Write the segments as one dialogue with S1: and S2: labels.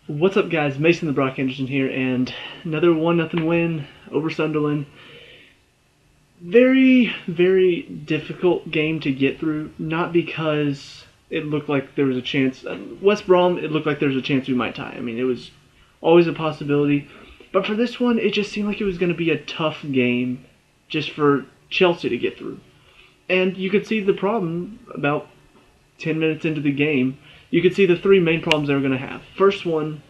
S1: What's up, guys? Mason the Brock Henderson here, and another 1-0 win over Sunderland. Very, very difficult game to get through, not because it looked like there was a chance. West Brom, it looked like there was a chance we might tie. I mean, it was always a possibility. But for this one, it just seemed like it was going to be a tough game just for Chelsea to get through. And you could see the problem about 10 minutes into the game. You could see the three main problems they were going to have. First one,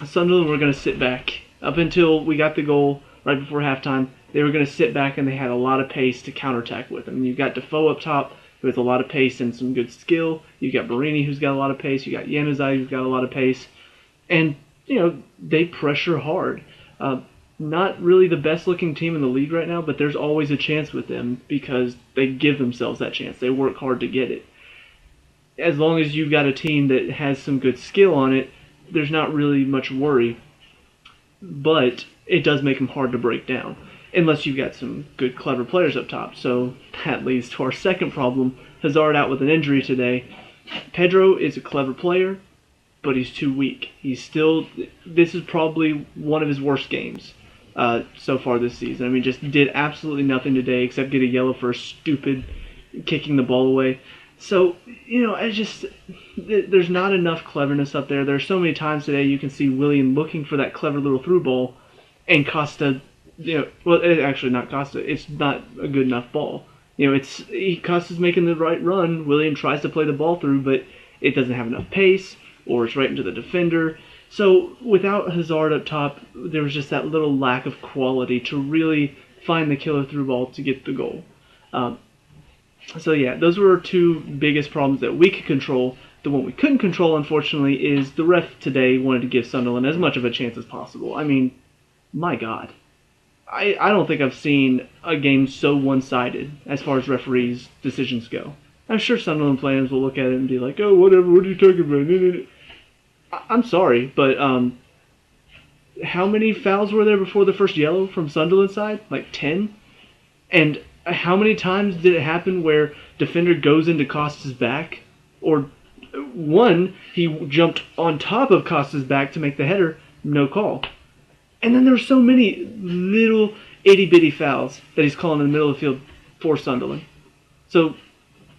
S1: Sunderland were going to sit back. Up until we got the goal right before halftime, they were going to sit back and they had a lot of pace to counterattack with. I mean, you've got Defoe up top with a lot of pace and some good skill. You've got Barini, who's got a lot of pace. You've got Januzaj, who's got a lot of pace. And, they pressure hard. Not really the best-looking team in the league right now, but there's always a chance with them because they give themselves that chance. They work hard to get it. As long as you've got a team that has some good skill on it, there's not really much worry. But it does make them hard to break down, unless you've got some good, clever players up top. So that leads to our second problem. Hazard out with an injury today. Pedro is a clever player, but he's too weak. This is probably one of his worst games so far this season. I mean, just did absolutely nothing today except get a yellow for stupid kicking the ball away. So, there's not enough cleverness up there. There's so many times today you can see Willian looking for that clever little through ball, and Costa, actually not Costa, it's not a good enough ball. Costa's making the right run, Willian tries to play the ball through, but it doesn't have enough pace, or it's right into the defender. So, without Hazard up top, there was just that little lack of quality to really find the killer through ball to get the goal. So yeah, those were our two biggest problems that we could control. The one we couldn't control, unfortunately, is the ref today wanted to give Sunderland as much of a chance as possible. I mean, my God. I don't think I've seen a game so one-sided as far as referees' decisions go. I'm sure Sunderland fans will look at it and be like, oh, whatever, what are you talking about? I'm sorry, but how many fouls were there before the first yellow from Sunderland's side? Like 10? And how many times did it happen where defender goes into Costa's back? Or one, he jumped on top of Costa's back to make the header, no call. And then there were so many little itty-bitty fouls that he's calling in the middle of the field for Sunderland. So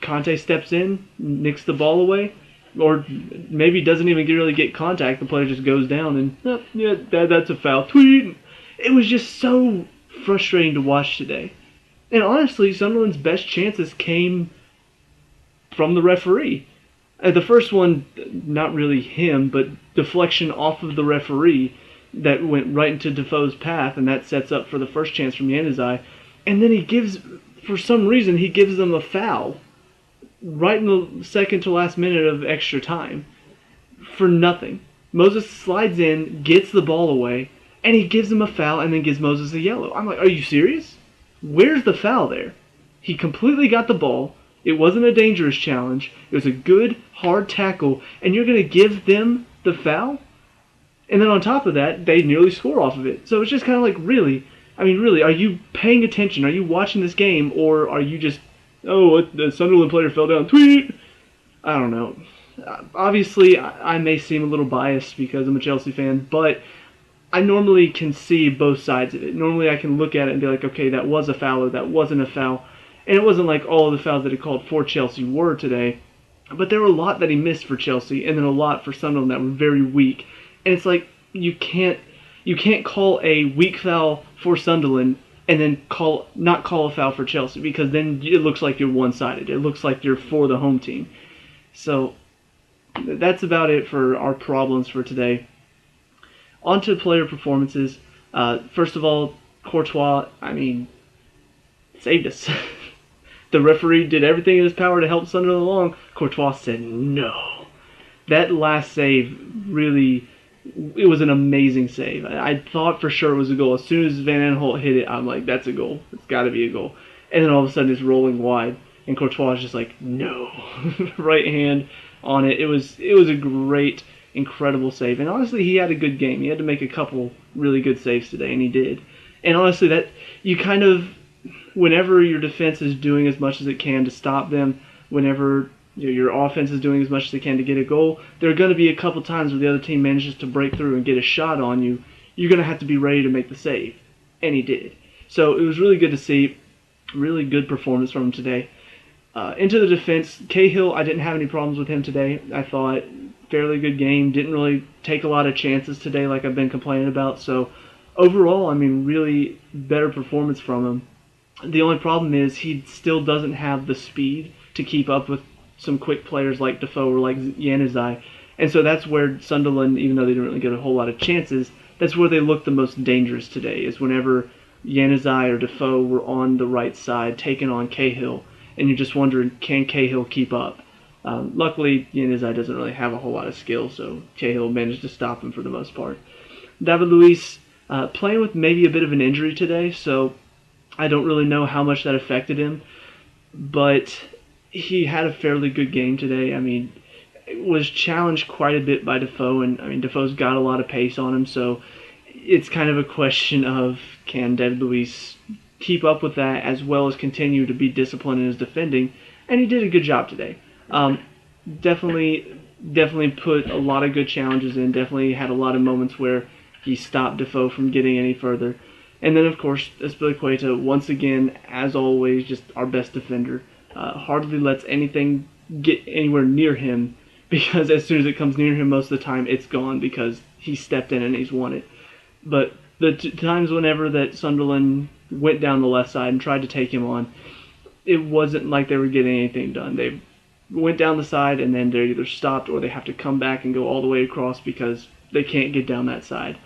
S1: Conte steps in, nicks the ball away, or maybe doesn't even really get contact. The player just goes down and, that's a foul. Tweet! It was just so frustrating to watch today. And honestly, Sunderland's best chances came from the referee. The first one, not really him, but deflection off of the referee that went right into Defoe's path, and that sets up for the first chance from Januzaj. And then for some reason, he gives them a foul right in the second to last minute of extra time for nothing. Moses slides in, gets the ball away, and he gives him a foul and then gives Moses a yellow. I'm like, are you serious? Where's the foul there? He completely got the ball. It wasn't a dangerous challenge. It was a good, hard tackle, and you're going to give them the foul? And then on top of that, they nearly score off of it. So it's just kind of like, really? I mean, really, are you paying attention? Are you watching this game, or are you just, the Sunderland player fell down, tweet? I don't know. Obviously, I may seem a little biased because I'm a Chelsea fan, but I normally can see both sides of it. Normally I can look at it and be like, okay, that was a foul or that wasn't a foul. And it wasn't like all of the fouls that he called for Chelsea were today. But there were a lot that he missed for Chelsea and then a lot for Sunderland that were very weak. And it's like you can't call a weak foul for Sunderland and then not call a foul for Chelsea, because then it looks like you're one-sided. It looks like you're for the home team. So that's about it for our problems for today. On to player performances. First of all, Courtois, saved us. The referee did everything in his power to help Sunderland along. Courtois said no. That last save, really, it was an amazing save. I thought for sure it was a goal. As soon as Van Aanholt hit it, I'm like, that's a goal. It's got to be a goal. And then all of a sudden it's rolling wide, and Courtois is just like, no. Right hand on it. It was a great, incredible save. And honestly, he had a good game. He had to make a couple really good saves today, and he did. And honestly, that you whenever your defense is doing as much as it can to stop them, whenever your offense is doing as much as they can to get a goal. There are going to be a couple times where the other team manages to break through and get a shot on you. You're going to have to be ready to make the save, and he did. So it was really good to see. Really good performance from him today. Into the defense, Cahill, I didn't have any problems with him today. I thought fairly good game. Didn't really take a lot of chances today like I've been complaining about. So overall, I mean, really better performance from him. The only problem is he still doesn't have the speed to keep up with some quick players like Defoe or like Januzaj. And so that's where Sunderland, even though they didn't really get a whole lot of chances, that's where they looked the most dangerous today, is whenever Januzaj or Defoe were on the right side taking on Cahill, and you're just wondering, can Cahill keep up? Luckily, Januzaj doesn't really have a whole lot of skill, so Cahill managed to stop him for the most part. David Luiz playing with maybe a bit of an injury today, so I don't really know how much that affected him, but he had a fairly good game today. I mean, was challenged quite a bit by Defoe, and I mean Defoe's got a lot of pace on him, so it's kind of a question of can David Luiz keep up with that as well as continue to be disciplined in his defending, and he did a good job today. Definitely put a lot of good challenges in, definitely had a lot of moments where he stopped Defoe from getting any further. And then, of course, Azpilicueta, once again, as always, just our best defender. Hardly lets anything get anywhere near him, because as soon as it comes near him, most of the time it's gone because he stepped in and he's won it. But the times whenever that Sunderland went down the left side and tried to take him on, it wasn't like they were getting anything done. They went down the side and then they're either stopped or they have to come back and go all the way across because they can't get down that side.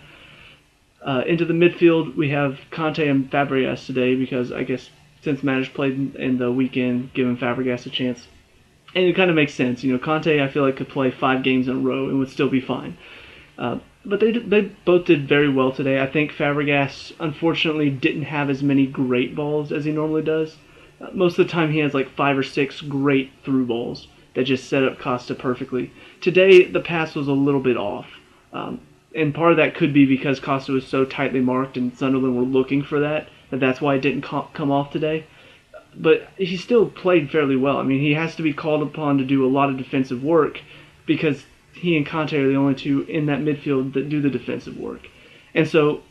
S1: Into the midfield, we have Conte and Fabregas today because I guess since Matters played in the weekend, giving Fabregas a chance. And it kind of makes sense. You know, Conte, I feel like, could play 5 games in a row and would still be fine. But they both did very well today. I think Fabregas, unfortunately, didn't have as many great balls as he normally does. Most of the time he has like 5 or 6 great through balls that just set up Costa perfectly. Today, the pass was a little bit off. And part of that could be because Costa was so tightly marked and Sunderland were looking for that's why it didn't come off today. But he still played fairly well. I mean, he has to be called upon to do a lot of defensive work because he and Conte are the only two in that midfield that do the defensive work. And so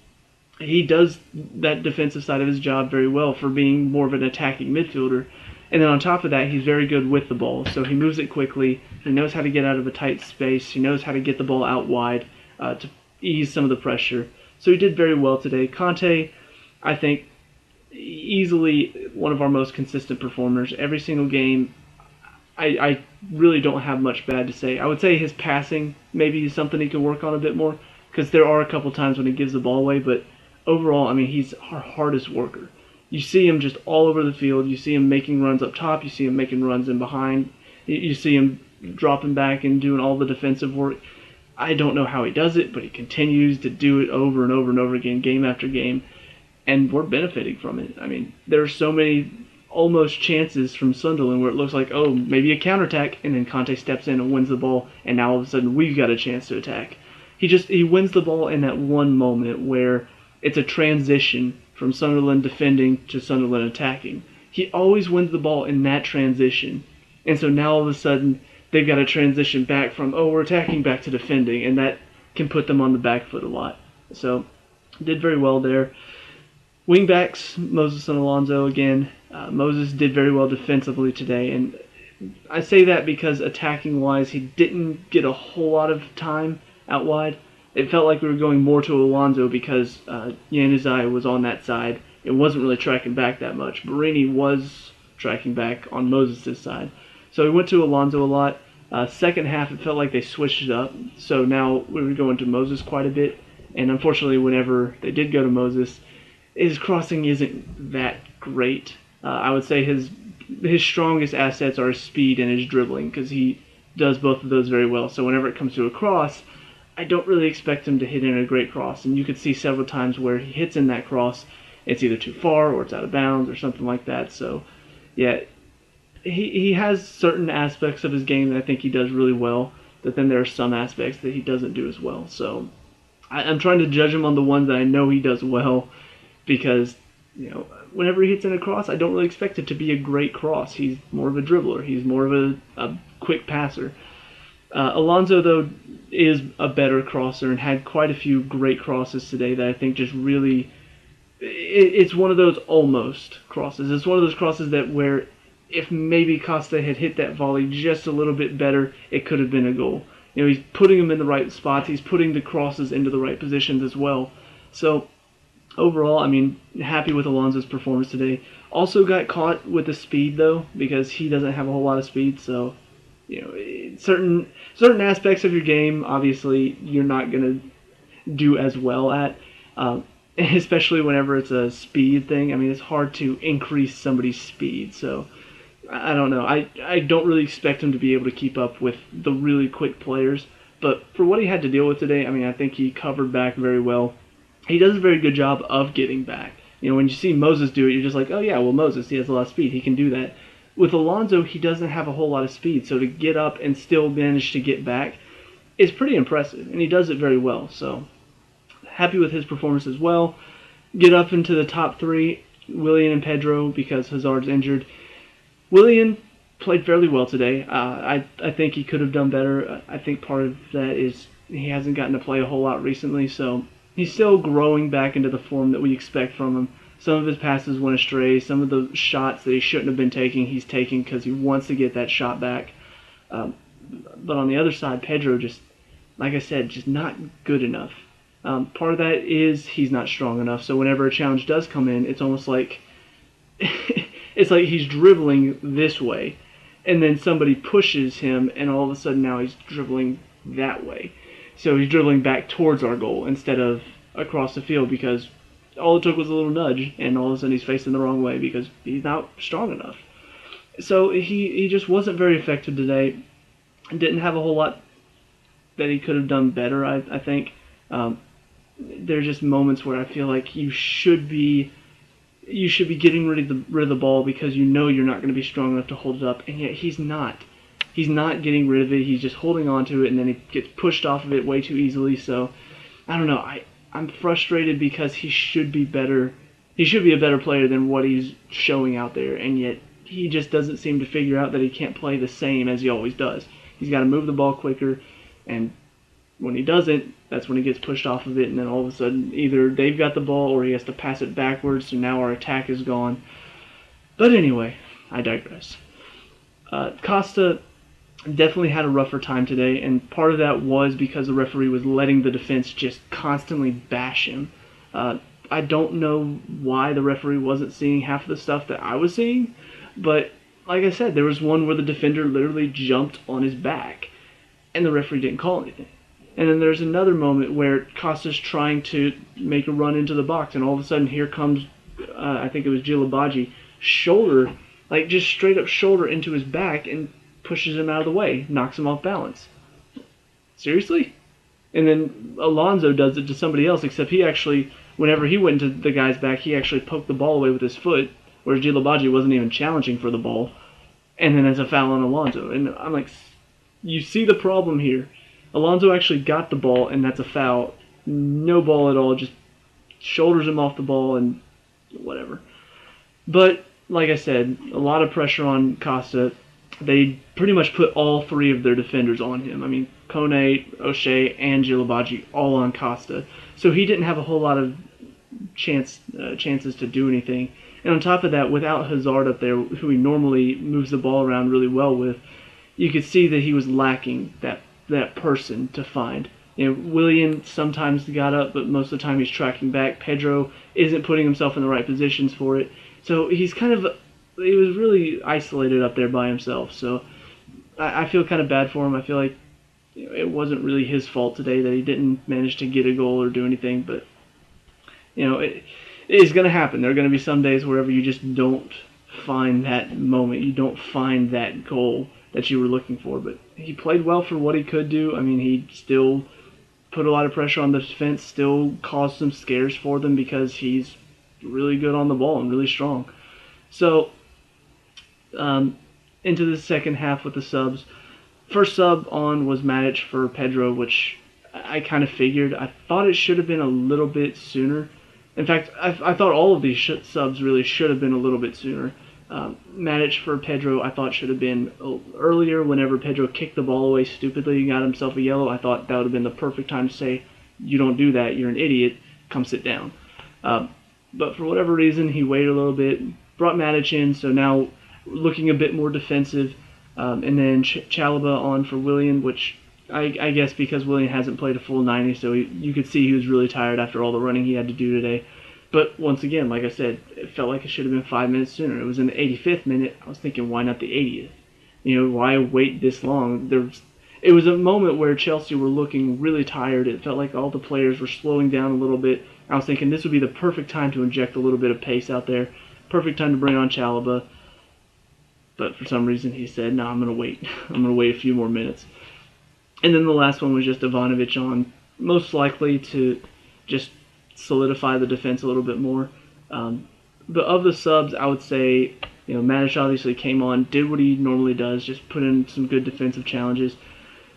S1: he does that defensive side of his job very well for being more of an attacking midfielder. And then on top of that, he's very good with the ball. So he moves it quickly. He knows how to get out of a tight space. He knows how to get the ball out wide to ease some of the pressure. So he did very well today. Conte, I think, easily one of our most consistent performers. Every single game, I really don't have much bad to say. I would say his passing maybe is something he could work on a bit more because there are a couple times when he gives the ball away, but overall, I mean, he's our hardest worker. You see him just all over the field. You see him making runs up top. You see him making runs in behind. You see him dropping back and doing all the defensive work. I don't know how he does it, but he continues to do it over and over and over again, game after game, and we're benefiting from it. I mean, there are so many almost chances from Sunderland where it looks like, oh, maybe a counterattack, and then Conte steps in and wins the ball, and now all of a sudden we've got a chance to attack. He wins the ball in that one moment where it's a transition from Sunderland defending to Sunderland attacking. He always wins the ball in that transition, and so now all of a sudden they've got to transition back from, oh, we're attacking back to defending, and that can put them on the back foot a lot. So, did very well there. Wingbacks, Moses and Alonso again. Moses did very well defensively today, and I say that because attacking-wise, he didn't get a whole lot of time out wide. It felt like we were going more to Alonso because Januzaj was on that side. It wasn't really tracking back that much. Barini was tracking back on Moses' side. So we went to Alonso a lot. Second half, it felt like they switched it up. So now we were going to Moses quite a bit. And unfortunately, whenever they did go to Moses, his crossing isn't that great. I would say his strongest assets are his speed and his dribbling because he does both of those very well. So whenever it comes to a cross, I don't really expect him to hit in a great cross. And you could see several times where he hits in that cross, it's either too far or it's out of bounds or something like that. So, yeah, he has certain aspects of his game that I think he does really well, but then there are some aspects that he doesn't do as well. So I'm trying to judge him on the ones that I know he does well because whenever he hits in a cross, I don't really expect it to be a great cross. He's more of a dribbler. He's more of a quick passer. Alonso, though, is a better crosser and had quite a few great crosses today that I think just really... It's one of those almost crosses. It's one of those crosses that where if maybe Costa had hit that volley just a little bit better, it could have been a goal. He's putting them in the right spots. He's putting the crosses into the right positions as well. So, overall, happy with Alonso's performance today. Also got caught with the speed, though, because he doesn't have a whole lot of speed. So, certain aspects of your game, obviously, you're not going to do as well at, especially whenever it's a speed thing. It's hard to increase somebody's speed. So, I don't know. I don't really expect him to be able to keep up with the really quick players. But for what he had to deal with today, I think he covered back very well. He does a very good job of getting back. When you see Moses do it, you're just like, oh yeah, well Moses, he has a lot of speed. He can do that. With Alonso, he doesn't have a whole lot of speed. So to get up and still manage to get back is pretty impressive. And he does it very well. So happy with his performance as well. Get up into the top three, Willian and Pedro, because Hazard's injured. Willian played fairly well today. I think he could have done better. I think part of that is he hasn't gotten to play a whole lot recently, so he's still growing back into the form that we expect from him. Some of his passes went astray. Some of the shots that he shouldn't have been taking, he's taking because he wants to get that shot back. But on the other side, Pedro just, like I said, just not good enough. Part of that is he's not strong enough, so whenever a challenge does come in, it's almost like... It's like he's dribbling this way, and then somebody pushes him, and all of a sudden now he's dribbling that way. So he's dribbling back towards our goal instead of across the field because all it took was a little nudge, and all of a sudden he's facing the wrong way because he's not strong enough. So he just wasn't very effective today. Didn't have a whole lot that he could have done better, I think. There's just moments where I feel like you should be getting rid of the ball because you're not going to be strong enough to hold it up, and yet he's not. He's not getting rid of it. He's just holding on to it, and then he gets pushed off of it way too easily. So, I don't know. I'm frustrated because he should be better. He should be a better player than what he's showing out there, and yet he just doesn't seem to figure out that he can't play the same as he always does. He's got to move the ball quicker, and when he doesn't, that's when he gets pushed off of it, and then all of a sudden either they've got the ball or he has to pass it backwards, so now our attack is gone. But anyway, I digress. Costa definitely had a rougher time today, and part of that was because the referee was letting the defense just constantly bash him. I don't know why the referee wasn't seeing half of the stuff that I was seeing, but like I said, there was one where the defender literally jumped on his back, and the referee didn't call anything. And then there's another moment where Costa's trying to make a run into the box, and all of a sudden here comes, I think it was Gilabaji, shoulder, like just straight up shoulder into his back and pushes him out of the way, knocks him off balance. Seriously? And then Alonso does it to somebody else, except he actually, whenever he went into the guy's back, he actually poked the ball away with his foot, whereas Gilabaji wasn't even challenging for the ball. And then it's a foul on Alonso. And I'm like, you see the problem here. Alonso actually got the ball, and that's a foul. No ball at all, just shoulders him off the ball and whatever. But, like I said, a lot of pressure on Costa. They pretty much put all three of their defenders on him. Kone, O'Shea, and Gilabaji all on Costa. So he didn't have a whole lot of chances to do anything. And on top of that, without Hazard up there, who he normally moves the ball around really well with, you could see that he was lacking that person to find. Willian sometimes got up, but most of the time he's tracking back. Pedro isn't putting himself in the right positions for it. So he was really isolated up there by himself. So I feel kind of bad for him. I feel like it wasn't really his fault today that he didn't manage to get a goal or do anything. But, it is going to happen. There are going to be some days wherever you just don't find that moment. You don't find that goal that you were looking for. But he played well for what he could do. He still put a lot of pressure on the defense, still caused some scares for them because he's really good on the ball and really strong. So, into the second half with the subs. First sub on was Matic for Pedro, which I kind of figured. I thought it should have been a little bit sooner. In fact, I thought all of these subs really should have been a little bit sooner. Matic for Pedro, I thought should have been earlier. Whenever Pedro kicked the ball away stupidly and got himself a yellow, I thought that would have been the perfect time to say, "You don't do that. You're an idiot. Come sit down." But for whatever reason, he waited a little bit, brought Matic in, so now looking a bit more defensive. And then Chalobah on for Willian, which I guess because Willian hasn't played a full 90, so you could see he was really tired after all the running he had to do today. But once again, like I said, it felt like it should have been 5 minutes sooner. It was in the 85th minute. I was thinking, why not the 80th? Why wait this long? It was a moment where Chelsea were looking really tired. It felt like all the players were slowing down a little bit. I was thinking this would be the perfect time to inject a little bit of pace out there. Perfect time to bring on Chalobah. But for some reason he said, no, I'm going to wait. I'm going to wait a few more minutes. And then the last one was just Ivanovic on, most likely to just solidify the defense a little bit more. But of the subs, I would say, Matic obviously came on, did what he normally does, just put in some good defensive challenges.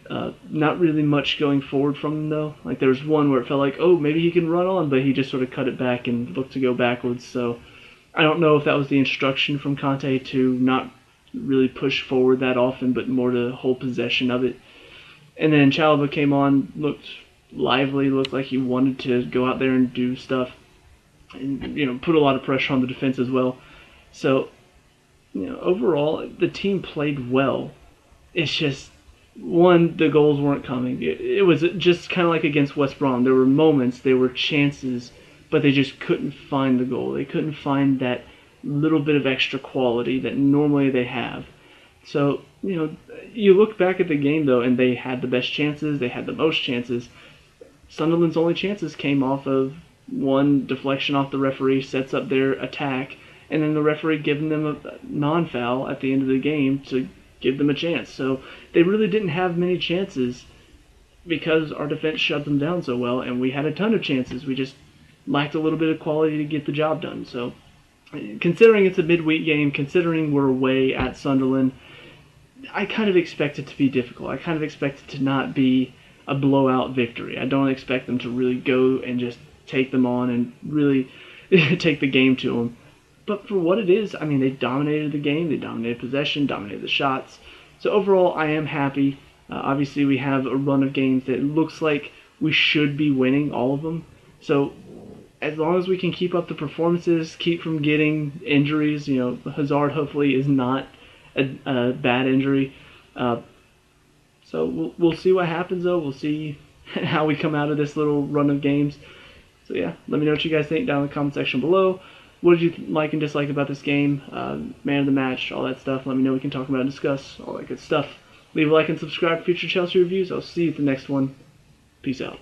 S1: Not really much going forward from him, though. Like, there was one where it felt like, oh, maybe he can run on, but he just sort of cut it back and looked to go backwards. So I don't know if that was the instruction from Conte to not really push forward that often, but more to hold possession of it. And then Chalobah came on, looked lively, looked like he wanted to go out there and do stuff, and put a lot of pressure on the defense as well. So, overall, the team played well. It's just, one, the goals weren't coming. It was just kind of like against West Brom. There were moments, there were chances, but they just couldn't find the goal. They couldn't find that little bit of extra quality that normally they have. So, you look back at the game, though, and they had the best chances, they had the most chances. Sunderland's only chances came off of one deflection off the referee, sets up their attack, and then the referee giving them a non-foul at the end of the game to give them a chance. So they really didn't have many chances because our defense shut them down so well, and we had a ton of chances. We just lacked a little bit of quality to get the job done. So considering it's a midweek game, considering we're away at Sunderland, I kind of expect it to be difficult. I kind of expect it to not be a blowout victory. I don't expect them to really go and just take them on and really take the game to them. But for what it is, I mean, they dominated the game. They dominated possession, dominated the shots. So overall, I am happy. Obviously, we have a run of games that looks like we should be winning all of them. So as long as we can keep up the performances, keep from getting injuries, Hazard hopefully is not a bad injury. So we'll see what happens, though. We'll see how we come out of this little run of games. So yeah, let me know what you guys think down in the comment section below. What did you like and dislike about this game? Man of the match, all that stuff. Let me know. We can talk about and discuss all that good stuff. Leave a like and subscribe for future Chelsea reviews. I'll see you at the next one. Peace out.